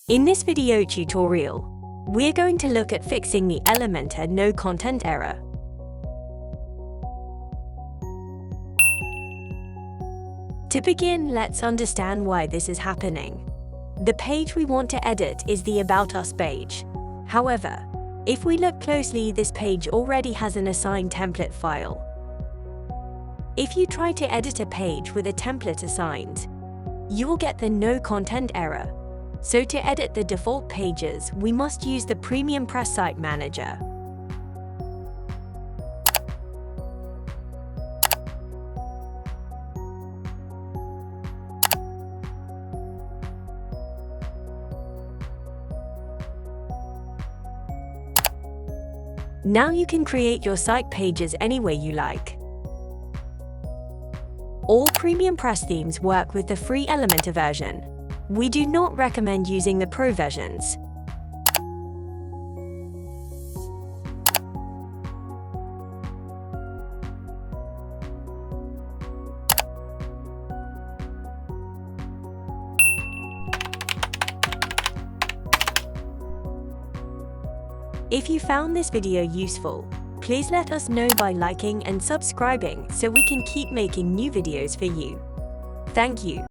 In this video tutorial, we're going to look at fixing the Elementor no content error. To begin, let's understand why this is happening. The page we want to edit is the About Us page. However, if we look closely, this page already has an assigned template file. If you try to edit a page with a template assigned, you will get the no content error. So to edit the default pages, we must use the PremiumPress site manager. Now you can create your site pages any way you like. All PremiumPress themes work with the free Elementor version. We do not recommend using the Pro versions. If you found this video useful, please let us know by liking and subscribing so we can keep making new videos for you. Thank you.